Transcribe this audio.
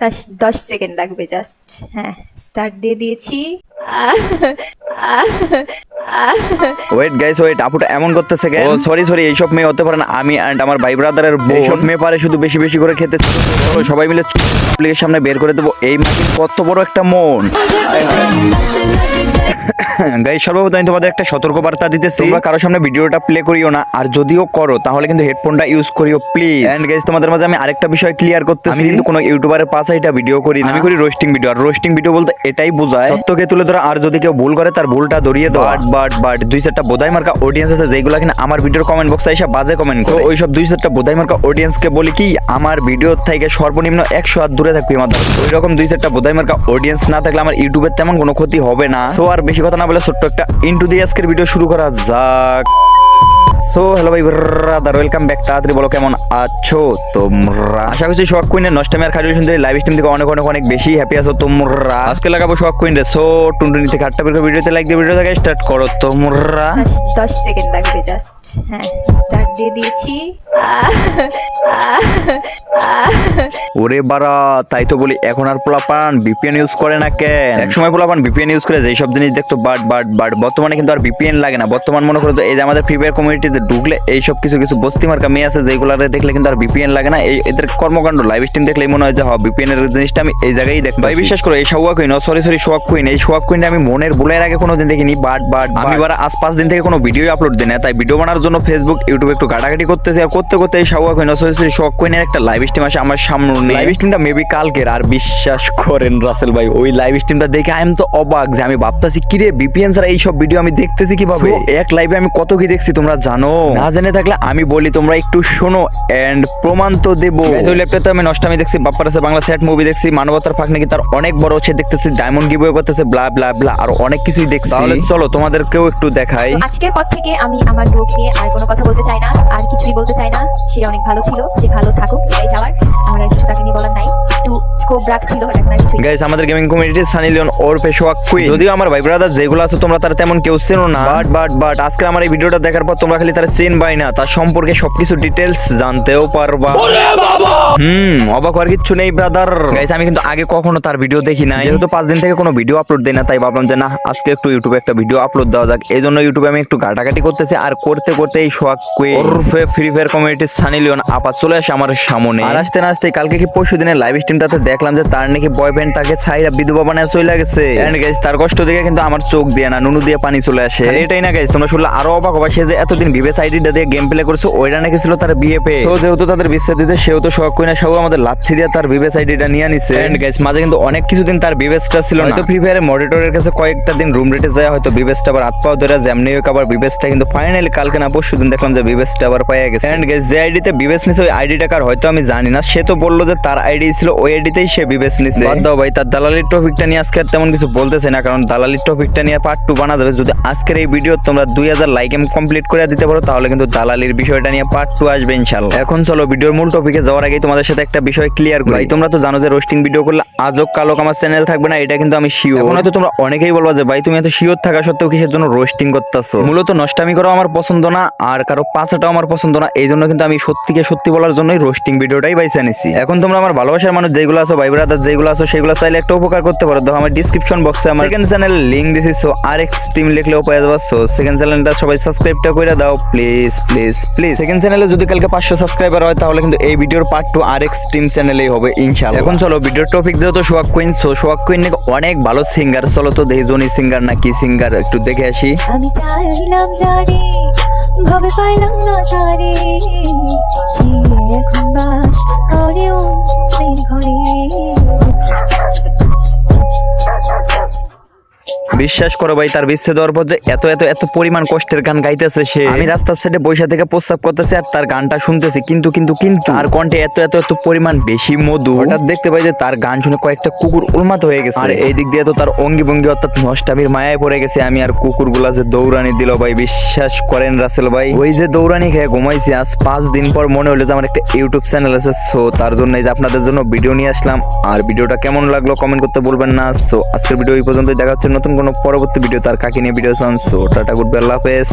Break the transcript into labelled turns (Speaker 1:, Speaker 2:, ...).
Speaker 1: 10 second লাগবে just. হ্যাঁ, start দিয়ে দিয়েছি।
Speaker 2: ওয়েট গাইস ওয়েট, আপুটা এমন করতেছে কেন? ও সরি সরি, এইসব মেয়ে হতে পারে না। আমি এন্ড আমার ভাই ব্রাদারের বউ, এইসব মেয়ে পারে শুধু বেশি বেশি করে খেতে। চলো সবাই মিলে পাবলিকের সামনে বের করে দেবো এই মাটির কত বড় একটা মন। গাইস সর্বপ্রথম আমি তোমাদের একটা সতর্কবার্তা দিতেছি, তোমরা কারোর সামনে ভিডিওটা প্লে করিও না, আর যদিও করো তাহলে কিন্তু হেডফোনটা ইউজ করিও প্লিজ। এন্ড গাইস তোমাদের মাঝে আমি আরেকটা বিষয় ক্লিয়ার করতেছি, আমি কিন্তু কোনো ইউটিউবারের পাশে এটা ভিডিও করি না, আমি করি রোস্টিং ভিডিও। আর রোস্টিং ভিডিও বলতে এটাই বোঝায় সত্যকে তুলে ধরা, আর যদি কেউ ভুল করে তার ভুলটা ধরিয়ে দেওয়া। বাট দুই চারটা বোধাই মার্কা অডিয়েন্স আছে যেগুলো কিনা আমার ভিডিওর কমেন্ট বক্সে এসে বাজে কমেন্ট করে। ওইসব দুই চারটা বোধাই মার্কা অডিয়েন্সকে বলি কি, আমার ভিডিও থেকে সর্বনিম্ন 100 হাত দূরে থাকবে আমার। ওই রকম দুই চারটা বোধাই মার্কা অডিয়েন্স না থাকলে আমার ইউটিউবের তেমন কোনো ক্ষতি হবে না। সো আর বেশি কথা না বলে ছোট্ট একটা ইনটু দি আজকের ভিডিও শুরু করা যাক। সো হ্যালো ভাই ব্রাদার, ওয়েলকাম ব্যাক। তাড়াতাড়ি বলো কেমন আছো তোমরা? আশা করছি শখ কুইনের নষ্টামি আর খাজুরি সুন্দরী লাইভ স্ট্রিম থেকে অনেক অনেক অনেক বেশি হ্যাপি আছো তোমরা। আজকে লাগাবো শখ কুইন রে। সো টুনটুনি থেকে 8টা বের করে ভিডিওতে লাইক দিয়ে ভিডিওটাকে স্টার্ট করো তোমরা।
Speaker 1: 10 সেকেন্ড লাগবে জাস্ট। হ্যাঁ, স্টার্ট দিয়ে দিয়েছি।
Speaker 2: ওরে বারা, তাই তো বলি এখন আর পোলাপান ভিপিএন ইউজ করে না কেন? এক সময় পোলাপান ভিপিএন ইউজ করে যেই সব জিনিস দেখতো, বাট বর্তমানে কিন্তু আর ভিপিএন লাগে না। বর্তমান মনে করো যে এই যে আমাদের ফ্রি ফায়ার কমিউনিটিতে ঢুকলে এইসব কিছু কিছু বস্তি মার্কা মেয়ে আছে যেগুলারে দেখলে কিন্তু আর ভিপিএন লাগে না। এই এদের কর্মকাণ্ড লাইভ স্ট্রিম দেখলেই মনে হয় যে ভিপিএন এর জিনিসটা আমি এই জায়গায় দেখতে। ভাই বিশ্বাস করো, এই শাওয়া কুইন, সরি শোয়াক কুইন, এই শোয়াক কুইন আমি মনের ভুলের আগে কোনোদিন দেখিনি। বাট আমি বারা আজ 5 দিন থেকে কোনো ভিডিও আপলোড দিই না, তাই ভিডিও বানানোর জন্য ফেসবুক ইউটিউবে একটু ঘাটাঘাটি করতেছি। আর করতে করতে এই শাওয়া কুইন সরি শোয়াক কুইনের একটা লাইভ স্ট্রিম আসে আমার সামনে। লাইভ স্ট্রিমটা মেবি কালকের। আর বিশ্বাস করেন রাসেল ভাই, ওই লাইভ স্ট্রিমটা দেখে আমি তো অবাক, যে আমি ভাবতাছি কিরে ভিপিএন ছাড়া এইসব ভিডিও আমি দেখতেছি কিভাবে? এক লাইভে আমি কত কি দেখছি তোমরা জানো না? জেনে থাকলে আমি বলি তোমরা একটু শোনো এন্ড প্রমাণ তো দেবো। ওই ল্যাপটপে আমি নষ্টামি দেখছি, বাপ্পার আছে বাংলা সেট মুভি দেখছি, মানবতার ফাঁক নাকি তার অনেক বড় হচ্ছে দেখতেছি, ডায়মন্ড গিভওয়ে করতেছে, ব্লা ব্লা ব্লা আর অনেক কিছুই দেখছি। তাহলে চলো তোমাদেরকেও একটু দেখাই।
Speaker 1: আজকের পর থেকে আমি আমার বউ নিয়ে আর কোনো কথা বলতে চাই না, আর কিছুই বলতে চাই না। সে অনেক ভালো ছিল, সে ভালো থাকুক, এটাই যাওয়ার। আমার আর কিছু তাকে নিয়ে বলার নাই। একটু খুব রাগ ছিল, এখন আর কিছু।
Speaker 2: গাইস আমাদের গেমিং কমিউনিটি সানি লিওন ওরফে শোয়াক কুইন, যদিও আমার ভাই ব্রাদার যেগুলো আছে তোমরা তার তেমন কেউ চেনো না। বাট আজকে আমার এই ভিডিওটা দেখার পর তোমরা খালি তার চিনবাই না, তার সম্পর্কে সবকিছু ডিটেইলস জানতেও পারবা। অবাক হওয়ার কিচ্ছু নেই ব্রাদার। গাইস আমি কিন্তু আগে কখনো তার ভিডিও দেখি নাই, যেহেতু 5 দিন থেকে কোনো ভিডিও আপলোড দেই না, তাই ভাবলাম যে না আজকে একটু ইউটিউবে একটা ভিডিও আপলোড দেওয়া যাক। এই জন্য ইউটিউবে আমি একটু ঘাটাঘাটি করতেছি, আর করতে করতে এই শোয়াক কুইন ওরফে ফ্রি ফায়ার কমিউনিটির সানি লিওন আপা চলে আসে আমার সামনে। আর আসতে না আসতে কালকে কি পরশু দিনের লাইভ স্ট্রিমটাতে দেখলাম যে তার নাকি বয়ফ্রেন্ড তাকে ছাইরা বিধবা বানায় চলে গেছে। এন্ড গাইস তার কষ্ট দেখে কিন্তু আমার চোখ দিয়ে না নুনু দিয়ে পানি চলে আসে। এটাই না গাইস, তোমরা শুনলে আরো অবাক হবা, সে যে এতদিন ভিভেস আইডিটা দিয়ে গেম প্লে করছে ওইটা নাকি ছিল তার বিএফএ। সো যেহেতু তাদের বিচ্ছেদ দিতে, সেও তো শখ কুইনা সব আমাদের লাথি দিয়ে তার ভিভেস আইডিটা নিয়ে নিছে। এন্ড গাইস মাঝে কিন্তু অনেক কিছুদিন তার ভিভেসটা ছিল না, হয়তো ফ্রি ফায়ারের মডারেটরের কাছে কয়েকটা দিন রুম রেটে যায়, হয়তো ভিভেসটা আবার হাত পাও ধরে যেমনি হোক আবার ভিভেসটা কিন্তু ফাইনালি কালকে না পরশু দিন দেখলাম যে ভিভেসটা আবার পাওয়া গেছে। এন্ড গাইস যে আইডিতে ভিভেস নিছে ওই আইডিটা কার হয়তো আমি জানি না, সে তো বললো যে তার আইডি ছিল ওই আইডিতেই সে ভিভেস নিছে। বাদ দাও ভাই, তার দালালির টপিকটা নিয়ে আজকে আর তেমন কিছু বলতেছে না, কারণ দালালির টপিকটা নিয়ে পার্ট 2 বানা যাবে। যদি আজকের এই ভিডিও তোমরা 2000 লাইক কমপ্লিট করে দিতে পারো তাহলে কিন্তু দালালির বিষয়টা নিয়ে পার্ট 2 আসবে ইনশাআল্লাহ। এখন চলো ভিডিওর মূল টপিকে যাওয়ার আগে তোমাদের সাথে একটা বিষয় ক্লিয়ার করি। তোমরা তো জানো যে রোস্টিং ভিডিও করলে আজব কালো আমার চ্যানেল থাকবে না, এটা কিন্তু আমি শিওর। এখন হয়তো তোমরা অনেকেই বলবা যে ভাই তুমি এত শিওর থাকা সত্ত্বেও কিসের জন্য রোস্টিং করতেছো? মূলত নষ্টামি করা আমার পছন্দ না, আর কারো পাছাটাও আমার পছন্দ না, এই জন্য কিন্তু আমি সত্যিকে সত্যি বলার জন্যই রোস্টিং ভিডিওটাই বাইছে নিছি। এখন তোমরা আমার ভালোবাসার মানুষ যেগুলো আছো, ভাই ব্রাদার যেগুলো আছো, সেগুলো চাইলে একটা উপকার করতে পারো। দেখো আমার ডিসক্রিপশন বক্সে আমার সেকেন্ড চ্যানেল লিংক দিছি, সো আরএক্স টিম লিখলেও পেয়ে যাবা। সো সেকেন্ড চ্যানেলটা সবাই সাবস্ক্রাইবটা করে দাও প্লিজ প্লিজ প্লিজ। সেকেন্ড চ্যানেলে যদি কালকে 500 সাবস্ক্রাইবার হয় তাহলে কিন্তু এই ভিডিওর পার্ট 2 আরএক্স টিম চ্যানেলেই হবে ইনশাআল্লাহ। এখন চলো ভিডিওর টপিক যেহেতু শোয়াক কুইন, সো শোয়াক কুইন নাকি অনেক ভালো সিঙ্গার। চলো তো দেখি জনি সিঙ্গার না কি সিঙ্গার একটু দেখে আসি।
Speaker 1: আমি চাইলাম জানি ভাবে পাইলাম না তারে, সে এখন বাস করে অন্যের ঘরে।
Speaker 2: বিশ্বাস করো ভাই, তার বিচ্ছেদ দেওয়ার পর যে এত এত এত পরিমাণ কষ্টের গান গাইতেছে সে। আমি রাস্তার সাইডে বৈশা থেকে প্রস্তাব করতেছি আর তার গানটা শুনতেছি, কিন্তু তার কণ্ঠে এত এত এত পরিমাণ বেশি মধু। হঠাৎ দেখতে পাই যে তার গান শুনে কয়েকটা কুকুর উন্মাদ হয়ে গেছে, আর এই দিক দিয়ে তো তার অঙ্গি ভঙ্গি অর্থাৎ নষ্টামির মায়ায় পড়ে গেছে আমি। আর কুকুরগুলা যে দৌড়ানি দিল ভাই, বিশ্বাস করেন রাসেল ভাই, ওই যে দৌড়ানি খেয়ে ঘুমাইছি। আজ 5 দিন পর মনে হলো যে আমার একটা ইউটিউব চ্যানেল আছে, সো তার জন্য এই যে আপনাদের জন্য ভিডিও নিয়ে আসলাম। আর ভিডিওটা কেমন লাগলো কমেন্ট করতে বলবেন না। সো আজকের ভিডিও এই পর্যন্তই, দেখা হচ্ছে নতুন কোনো পরবর্তী ভিডিও তার কাকে নিয়ে ভিডিও চান। সো টাটা, গুড বাই, আল্লাহ হাফেজ।